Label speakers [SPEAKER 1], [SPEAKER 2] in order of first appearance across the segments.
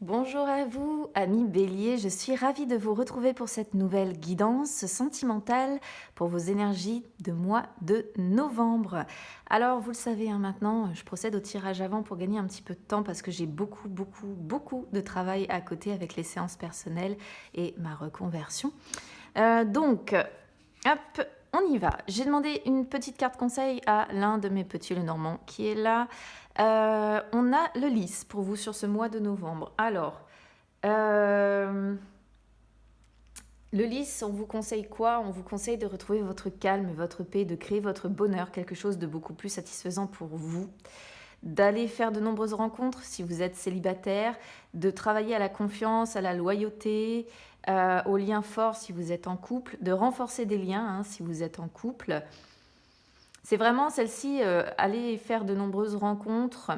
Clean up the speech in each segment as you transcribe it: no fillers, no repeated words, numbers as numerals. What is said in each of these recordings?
[SPEAKER 1] Bonjour à vous, amis Bélier, je suis ravie de vous retrouver pour cette nouvelle guidance sentimentale pour vos énergies de mois de novembre. Alors, vous le savez maintenant, je procède au tirage avant pour gagner un petit peu de temps parce que j'ai beaucoup de travail à côté avec les séances personnelles et ma reconversion. Hop, on y va. J'ai demandé une petite carte conseil à l'un de mes petits Lenormand qui est là. On a le lys pour vous sur ce mois de novembre. Alors, le lys, on vous conseille quoi? On vous conseille de retrouver votre calme, votre paix, de créer votre bonheur, quelque chose de beaucoup plus satisfaisant pour vous, d'aller faire de nombreuses rencontres si vous êtes célibataire, de travailler à la confiance, à la loyauté, aux liens forts si vous êtes en couple, de renforcer des liens si vous êtes en couple. C'est vraiment celle-ci, aller faire de nombreuses rencontres,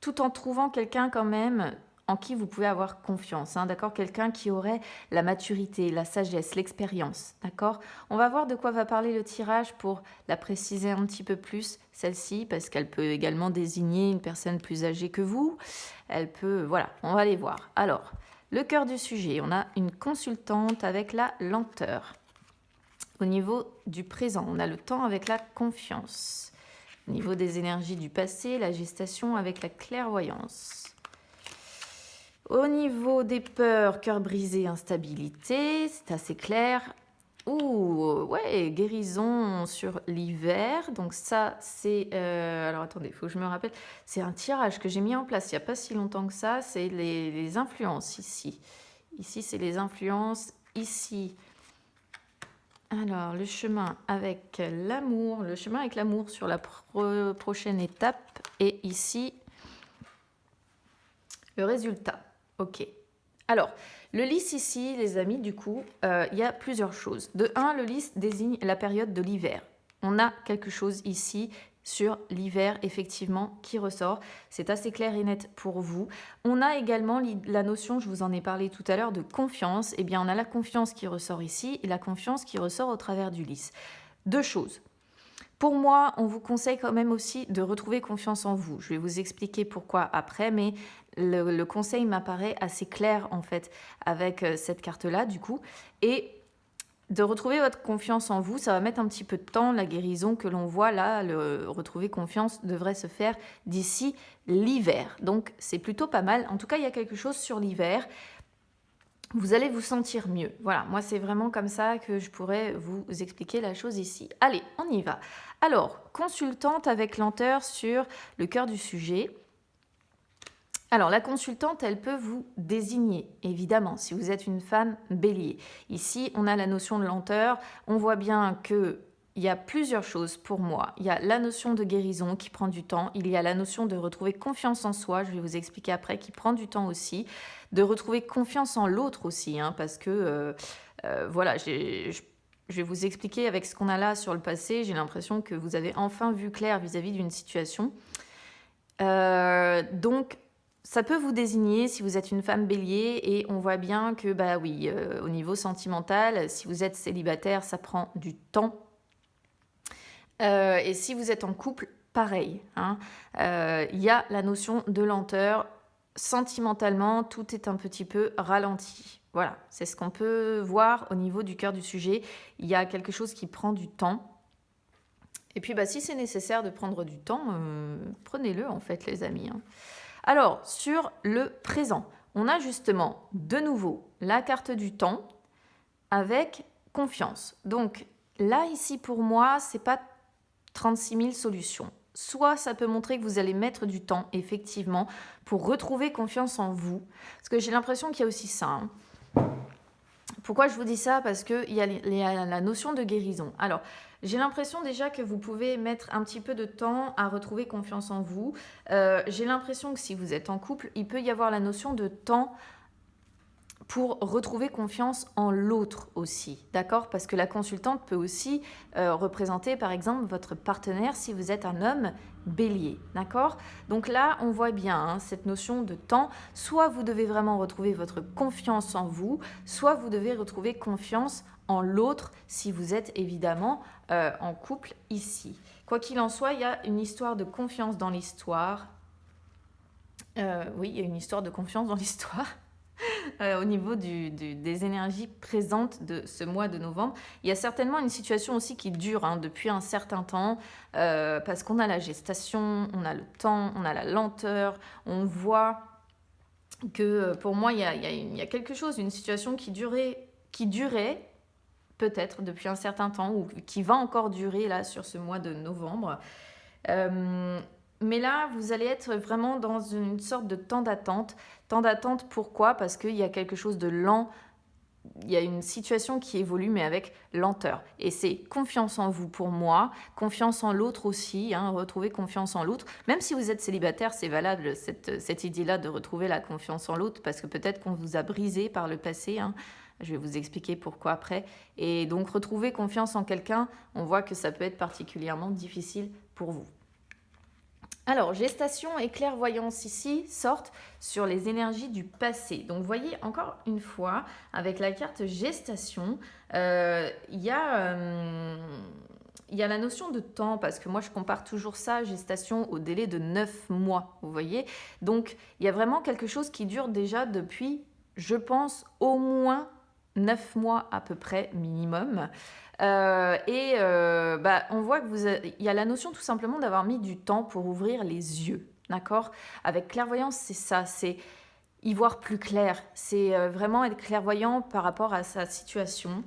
[SPEAKER 1] tout en trouvant quelqu'un quand même en qui vous pouvez avoir confiance, d'accord? Quelqu'un qui aurait la maturité, la sagesse, l'expérience, d'accord? On va voir de quoi va parler le tirage pour la préciser un petit peu plus, celle-ci, parce qu'elle peut également désigner une personne plus âgée que vous. Elle peut, voilà, on va aller voir. Alors, le cœur du sujet, on a une consultante avec la lenteur. Au niveau du présent, on a le temps avec la confiance. Au niveau des énergies du passé, la gestation avec la clairvoyance. Au niveau des peurs, cœur brisé, instabilité, c'est assez clair. Ouh, ouais, guérison sur l'hiver. Donc ça, c'est... alors attendez, il faut que je me rappelle. C'est un tirage que j'ai mis en place il n'y a pas si longtemps que ça. C'est les influences ici. Ici, c'est les influences. Ici, alors, le chemin avec l'amour. Le chemin avec l'amour sur la prochaine étape. Et ici, le résultat. Ok. Alors, le lys ici, les amis, du coup, il y a plusieurs choses. De un, le lys désigne la période de l'hiver. On a quelque chose ici sur l'hiver, effectivement, qui ressort. C'est assez clair et net pour vous. On a également la notion, je vous en ai parlé tout à l'heure, de confiance. Eh bien, on a la confiance qui ressort ici et la confiance qui ressort au travers du lys. Deux choses. Pour moi, on vous conseille quand même aussi de retrouver confiance en vous. Je vais vous expliquer pourquoi après, mais le conseil m'apparaît assez clair en fait avec cette carte-là du coup. Et de retrouver votre confiance en vous, ça va mettre un petit peu de temps. La guérison que l'on voit là, le retrouver confiance devrait se faire d'ici l'hiver. Donc c'est plutôt pas mal. En tout cas, il y a quelque chose sur l'hiver. Vous allez vous sentir mieux. Voilà, moi c'est vraiment comme ça que je pourrais vous expliquer la chose ici. Allez, on y va. Alors, consultante avec lenteur sur le cœur du sujet. Alors, la consultante, elle peut vous désigner, évidemment, si vous êtes une femme bélier. Ici, on a la notion de lenteur. On voit bien que il y a plusieurs choses pour moi. Il y a la notion de guérison qui prend du temps. Il y a la notion de retrouver confiance en soi, je vais vous expliquer après, qui prend du temps aussi. De retrouver confiance en l'autre aussi, parce que, voilà, je vais vous expliquer avec ce qu'on a là sur le passé. J'ai l'impression que vous avez enfin vu clair vis-à-vis d'une situation. Donc, ça peut vous désigner si vous êtes une femme bélier et on voit bien que, bah oui, au niveau sentimental, si vous êtes célibataire, ça prend du temps. Et si vous êtes en couple, pareil. Il y a la notion de lenteur. Sentimentalement, tout est un petit peu ralenti. Voilà, c'est ce qu'on peut voir au niveau du cœur du sujet. Il y a quelque chose qui prend du temps. Et puis, bah, si c'est nécessaire de prendre du temps, prenez-le en fait, les amis. Alors, sur le présent, on a justement de nouveau la carte du temps avec confiance. Donc là, ici, pour moi, c'est pas 36 000 solutions. Soit ça peut montrer que vous allez mettre du temps, effectivement, pour retrouver confiance en vous. Parce que j'ai l'impression qu'il y a aussi ça. Pourquoi je vous dis ça? Parce qu'il y a la notion de guérison. Alors, j'ai l'impression déjà que vous pouvez mettre un petit peu de temps à retrouver confiance en vous. J'ai l'impression que si vous êtes en couple, il peut y avoir la notion de temps pour retrouver confiance en l'autre aussi, d'accord? Parce que la consultante peut aussi représenter, par exemple, votre partenaire si vous êtes un homme bélier, d'accord? Donc là, on voit bien cette notion de temps. Soit vous devez vraiment retrouver votre confiance en vous, soit vous devez retrouver confiance en l'autre si vous êtes évidemment en couple ici. Quoi qu'il en soit, il y a une histoire de confiance dans l'histoire. Oui, il y a une histoire de confiance dans l'histoire. Au niveau des énergies présentes de ce mois de novembre. Il y a certainement une situation aussi qui dure depuis un certain temps, parce qu'on a la gestation, on a le temps, on a la lenteur, on voit que pour moi, il y a quelque chose, une situation qui durait peut-être depuis un certain temps ou qui va encore durer là sur ce mois de novembre. Euh, mais là, vous allez être vraiment dans une sorte de temps d'attente. Temps d'attente, pourquoi? Parce qu'il y a quelque chose de lent. Il y a une situation qui évolue, mais avec lenteur. Et c'est confiance en vous pour moi, confiance en l'autre aussi, retrouver confiance en l'autre. Même si vous êtes célibataire, c'est valable cette idée-là de retrouver la confiance en l'autre, parce que peut-être qu'on vous a brisé par le passé. Je vais vous expliquer pourquoi après. Et donc, retrouver confiance en quelqu'un, on voit que ça peut être particulièrement difficile pour vous. Alors, gestation et clairvoyance ici sortent sur les énergies du passé. Donc, vous voyez, encore une fois, avec la carte gestation, il y a la notion de temps, parce que moi, je compare toujours ça, gestation, au délai de 9 mois, vous voyez. Donc, il y a vraiment quelque chose qui dure déjà depuis, je pense, au moins 9 mois à peu près minimum. On voit que il y a la notion tout simplement d'avoir mis du temps pour ouvrir les yeux, d'accord? Avec clairvoyance, c'est ça, c'est y voir plus clair, c'est vraiment être clairvoyant par rapport à sa situation.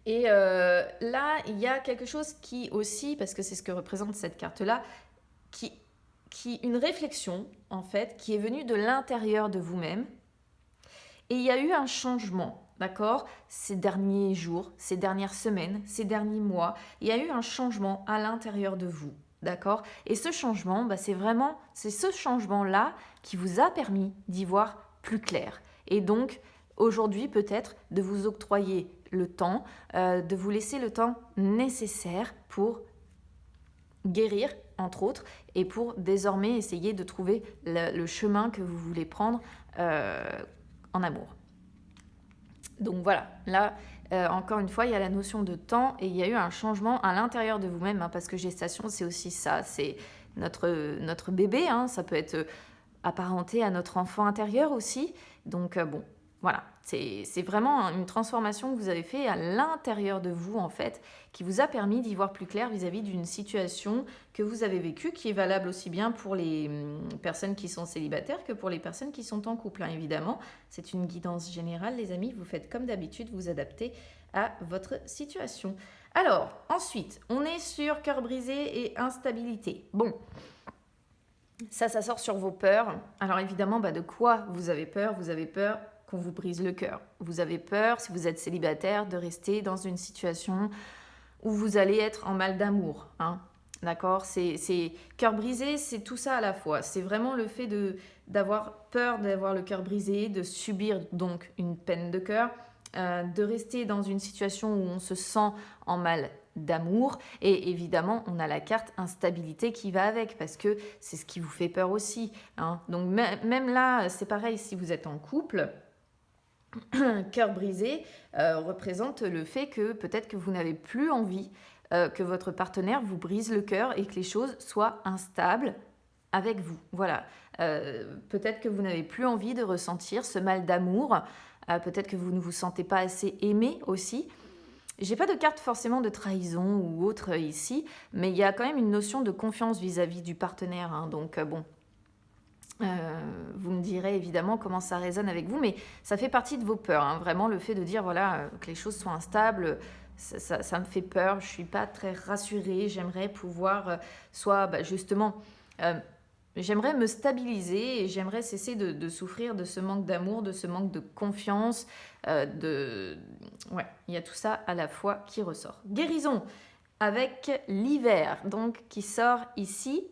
[SPEAKER 1] Et là, il y a quelque chose qui aussi, parce que c'est ce que représente cette carte-là, une réflexion, en fait, qui est venue de l'intérieur de vous-même. Et il y a eu un changement, d'accord? Ces derniers jours, ces dernières semaines, ces derniers mois, il y a eu un changement à l'intérieur de vous, d'accord? Et ce changement, c'est ce changement-là qui vous a permis d'y voir plus clair. Et donc, aujourd'hui, peut-être, de vous octroyer le temps, de vous laisser le temps nécessaire pour guérir, entre autres, et pour désormais essayer de trouver le chemin que vous voulez prendre en amour. Donc voilà, là, encore une fois, il y a la notion de temps et il y a eu un changement à l'intérieur de vous-même, parce que gestation, c'est aussi ça, c'est notre bébé, ça peut être apparenté à notre enfant intérieur aussi. Donc voilà, c'est vraiment une transformation que vous avez fait à l'intérieur de vous, en fait, qui vous a permis d'y voir plus clair vis-à-vis d'une situation que vous avez vécue, qui est valable aussi bien pour les personnes qui sont célibataires que pour les personnes qui sont en couple, évidemment. C'est une guidance générale, les amis, vous faites comme d'habitude, vous adaptez à votre situation. Alors, ensuite, on est sur cœur brisé et instabilité. Bon, ça sort sur vos peurs. Alors évidemment, de quoi vous avez peur? Vous avez peur qu'on vous brise le cœur. Vous avez peur, si vous êtes célibataire, de rester dans une situation où vous allez être en mal d'amour. D'accord? C'est cœur brisé, c'est tout ça à la fois. C'est vraiment le fait d'avoir peur d'avoir le cœur brisé, de subir donc une peine de cœur, de rester dans une situation où on se sent en mal d'amour. Et évidemment, on a la carte instabilité qui va avec, parce que c'est ce qui vous fait peur aussi. Donc même là, c'est pareil, si vous êtes en couple, cœur brisé représente le fait que peut-être que vous n'avez plus envie que votre partenaire vous brise le cœur et que les choses soient instables avec vous. Voilà. Peut-être que vous n'avez plus envie de ressentir ce mal d'amour. Peut-être que vous ne vous sentez pas assez aimé aussi. J'ai pas de carte forcément de trahison ou autre ici, mais il y a quand même une notion de confiance vis-à-vis du partenaire. Donc bon, vous me direz évidemment comment ça résonne avec vous, mais ça fait partie de vos peurs. Vraiment, le fait de dire que les choses soient instables, ça me fait peur. Je suis pas très rassurée. J'aimerais pouvoir justement... j'aimerais me stabiliser et j'aimerais cesser de souffrir de ce manque d'amour, de ce manque de confiance. Il y a tout ça à la fois qui ressort. Guérison avec l'hiver, donc qui sort ici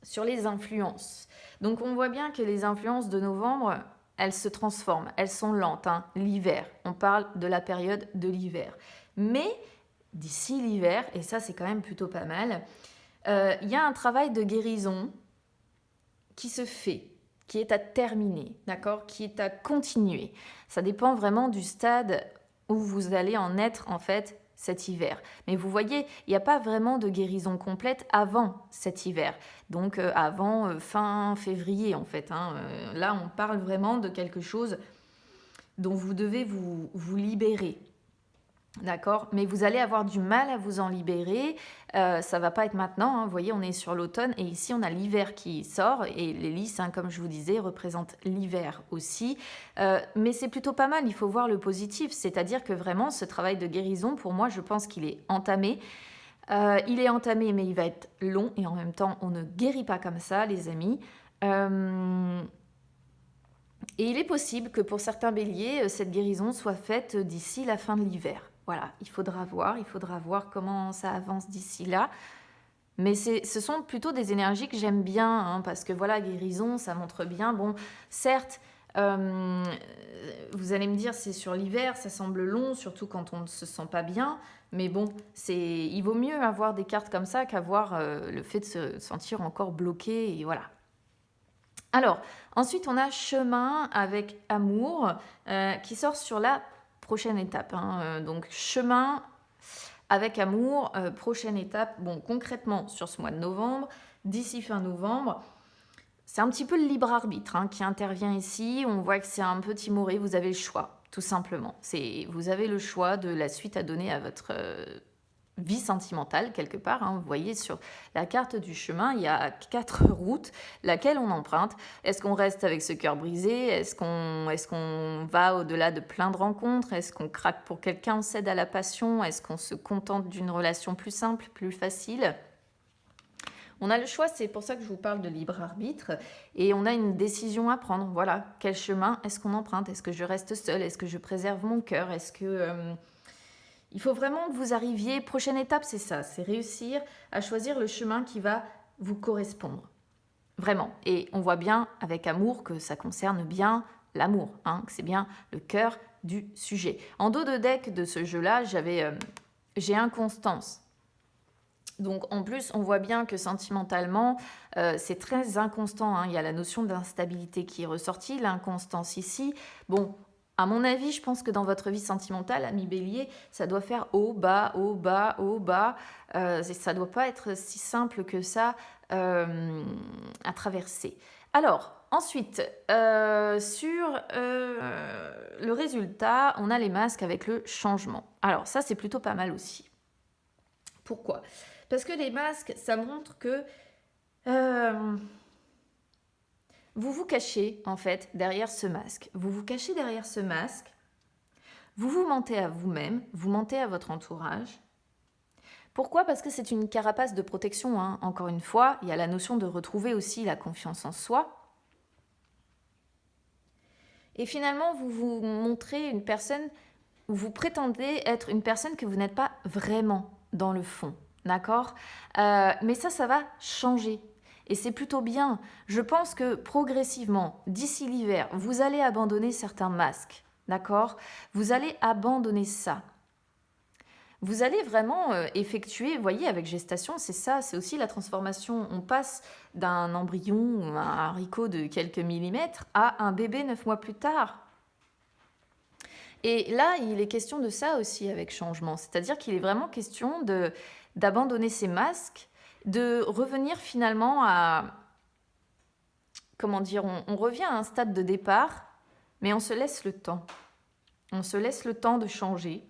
[SPEAKER 1] sur les influences. Donc on voit bien que les influences de novembre, elles se transforment, elles sont lentes. L'hiver, on parle de la période de l'hiver. Mais d'ici l'hiver, et ça c'est quand même plutôt pas mal, il y a un travail de guérison qui se fait, qui est à terminer, d'accord, qui est à continuer. Ça dépend vraiment du stade où vous allez en être, en fait, cet hiver. Mais vous voyez, il n'y a pas vraiment de guérison complète avant cet hiver. Donc avant fin février en fait. Là, on parle vraiment de quelque chose dont vous devez vous libérer. D'accord? Mais vous allez avoir du mal à vous en libérer. Ça va pas être maintenant. Vous voyez, on est sur l'automne et ici, on a l'hiver qui sort. Et les lys, comme je vous disais, représentent l'hiver aussi. Mais c'est plutôt pas mal. Il faut voir le positif. C'est-à-dire que vraiment, ce travail de guérison, pour moi, je pense qu'il est entamé. Il est entamé, mais il va être long. Et en même temps, on ne guérit pas comme ça, les amis. Et il est possible que pour certains béliers, cette guérison soit faite d'ici la fin de l'hiver. Voilà, il faudra voir comment ça avance d'ici là. Mais ce sont plutôt des énergies que j'aime bien, parce que voilà, guérison, ça montre bien. Bon, certes, vous allez me dire, c'est sur l'hiver, ça semble long, surtout quand on ne se sent pas bien. Mais bon, il vaut mieux avoir des cartes comme ça qu'avoir le fait de se sentir encore bloqué, et voilà. Alors, ensuite, on a chemin avec amour qui sort sur la prochaine étape. Donc, chemin avec amour, prochaine étape. Bon, concrètement, sur ce mois de novembre, d'ici fin novembre, c'est un petit peu le libre arbitre qui intervient ici. On voit que c'est un peu timoré. Vous avez le choix, tout simplement. Vous avez le choix de la suite à donner à votre vie sentimentale quelque part. Vous voyez sur la carte du chemin, il y a 4 routes, laquelle on emprunte. Est-ce qu'on reste avec ce cœur brisé? Est-ce qu'on va au-delà de plein de rencontres? Est-ce qu'on craque pour quelqu'un? On cède à la passion? Est-ce qu'on se contente d'une relation plus simple, plus facile? On a le choix, c'est pour ça que je vous parle de libre arbitre, et on a une décision à prendre. Voilà, quel chemin est-ce qu'on emprunte? Est-ce que je reste seule? Est-ce que je préserve mon cœur? Est-ce que... Il faut vraiment que vous arriviez, prochaine étape c'est ça, c'est réussir à choisir le chemin qui va vous correspondre. Vraiment. Et on voit bien avec amour que ça concerne bien l'amour, que c'est bien le cœur du sujet. En dos de deck de ce jeu-là, j'ai inconstance. Donc en plus, on voit bien que sentimentalement, c'est très inconstant. Il y a la notion d'instabilité qui est ressortie, l'inconstance ici. Bon, à mon avis, je pense que dans votre vie sentimentale, ami Bélier, ça doit faire haut, bas, haut, bas, haut, bas. Ça ne doit pas être si simple que ça à traverser. Alors, ensuite, sur le résultat, on a les masques avec le changement. Alors, ça, c'est plutôt pas mal aussi. Pourquoi? Parce que les masques, ça montre que... vous vous cachez, en fait, derrière ce masque. Vous vous cachez derrière ce masque. Vous vous mentez à vous-même. Vous mentez à votre entourage. Pourquoi? Parce que c'est une carapace de protection. Encore une fois, il y a la notion de retrouver aussi la confiance en soi. Et finalement, vous vous montrez une personne, vous prétendez être une personne que vous n'êtes pas vraiment dans le fond. D'accord? Mais ça va changer. Et c'est plutôt bien. Je pense que progressivement, d'ici l'hiver, vous allez abandonner certains masques. D'accord? Vous allez abandonner ça. Vous allez vraiment effectuer, vous voyez, avec gestation, c'est ça, c'est aussi la transformation. On passe d'un embryon, un haricot de quelques millimètres, à un bébé 9 mois plus tard. Et là, il est question de ça aussi avec changement. C'est-à-dire qu'il est vraiment question d'abandonner ces masques, de revenir finalement à... Comment dire? On revient à un stade de départ, mais on se laisse le temps. On se laisse le temps de changer.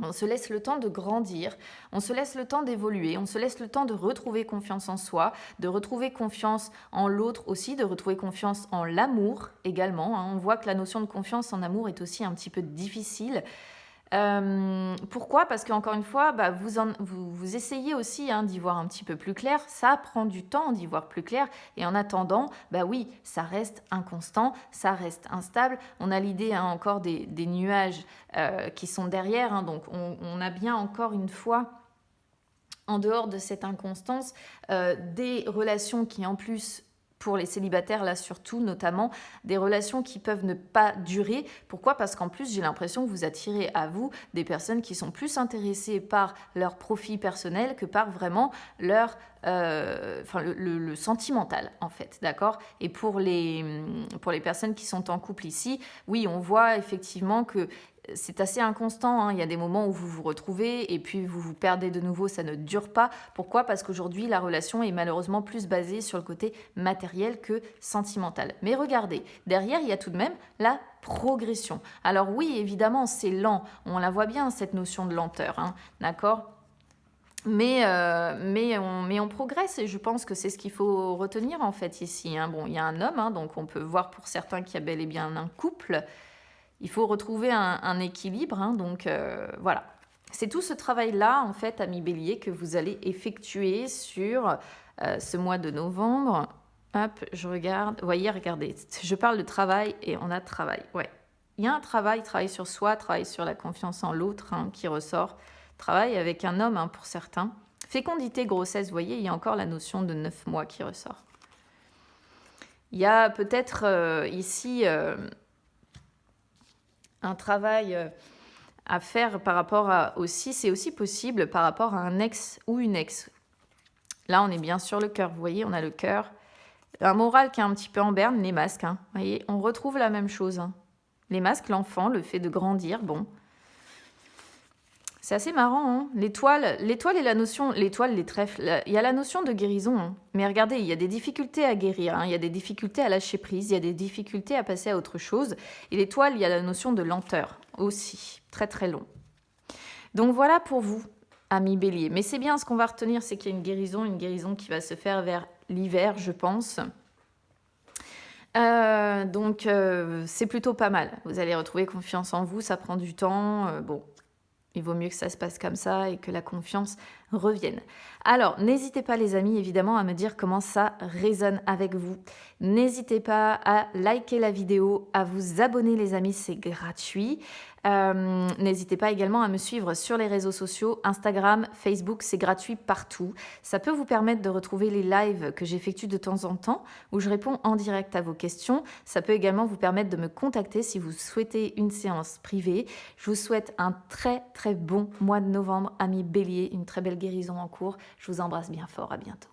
[SPEAKER 1] On se laisse le temps de grandir, on se laisse le temps d'évoluer, on se laisse le temps de retrouver confiance en soi, de retrouver confiance en l'autre aussi, de retrouver confiance en l'amour également. On voit que la notion de confiance en amour est aussi un petit peu difficile. Pourquoi? Parce qu'encore une fois, vous essayez aussi d'y voir un petit peu plus clair. Ça prend du temps d'y voir plus clair. Et en attendant, oui, ça reste inconstant, ça reste instable. On a l'idée encore des nuages qui sont derrière. Donc on a bien encore une fois, en dehors de cette inconstance, des relations qui en plus... Pour les célibataires, là surtout, notamment, des relations qui peuvent ne pas durer. Pourquoi? Parce qu'en plus, j'ai l'impression que vous attirez à vous des personnes qui sont plus intéressées par leur profit personnel que par vraiment leur... le sentimental, en fait, d'accord? Et pour les personnes qui sont en couple ici, oui, on voit effectivement que c'est assez inconstant, hein. Il y a des moments où vous vous retrouvez et puis vous vous perdez de nouveau, ça ne dure pas. Pourquoi? Parce qu'aujourd'hui, la relation est malheureusement plus basée sur le côté matériel que sentimental. Mais regardez, derrière, il y a tout de même la progression. Alors oui, évidemment, c'est lent. On la voit bien, cette notion de lenteur, hein, d'accord? Mais on progresse et je pense que c'est ce qu'il faut retenir en fait ici, hein. Bon, il y a un homme, hein, donc on peut voir pour certains qu'il y a bel et bien un couple. Il faut retrouver un équilibre, hein, donc voilà. C'est tout ce travail-là, en fait, amis bélier, que vous allez effectuer sur ce mois de novembre. Hop, je regarde. Vous voyez, regardez, je parle de travail et on a travail. Ouais. Il y a un travail sur soi, travail sur la confiance en l'autre, hein, qui ressort. Travail avec un homme, hein, pour certains. Fécondité, grossesse, vous voyez, il y a encore la notion de 9 mois qui ressort. Il y a peut-être ici un travail à faire par rapport à aussi, c'est aussi possible par rapport à un ex ou une ex. Là, on est bien sur le cœur, vous voyez, on a le cœur. Un moral qui est un petit peu en berne, les masques, hein. Vous voyez, on retrouve la même chose, hein. Les masques, l'enfant, le fait de grandir, bon. C'est assez marrant, hein. L'étoile et la notion, l'étoile, les trèfles, il y a la notion de guérison, hein. Mais regardez, il y a des difficultés à guérir, hein. Il y a des difficultés à lâcher prise, il y a des difficultés à passer à autre chose. Et l'étoile, il y a la notion de lenteur aussi, très très long. Donc voilà pour vous, amis bélier. Mais c'est bien, ce qu'on va retenir, c'est qu'il y a une guérison qui va se faire vers l'hiver, je pense. Donc c'est plutôt pas mal. Vous allez retrouver confiance en vous, ça prend du temps. Bon, il vaut mieux que ça se passe comme ça et que la confiance revienne. Alors, n'hésitez pas les amis, évidemment, à me dire comment ça résonne avec vous. N'hésitez pas à liker la vidéo, à vous abonner les amis, c'est gratuit. N'hésitez pas également à me suivre sur les réseaux sociaux, Instagram, Facebook, c'est gratuit partout. Ça peut vous permettre de retrouver les lives que j'effectue de temps en temps, où je réponds en direct à vos questions. Ça peut également vous permettre de me contacter si vous souhaitez une séance privée. Je vous souhaite un très très bon mois de novembre, amis bélier, une très belle guérison en cours. Je vous embrasse bien fort, à bientôt.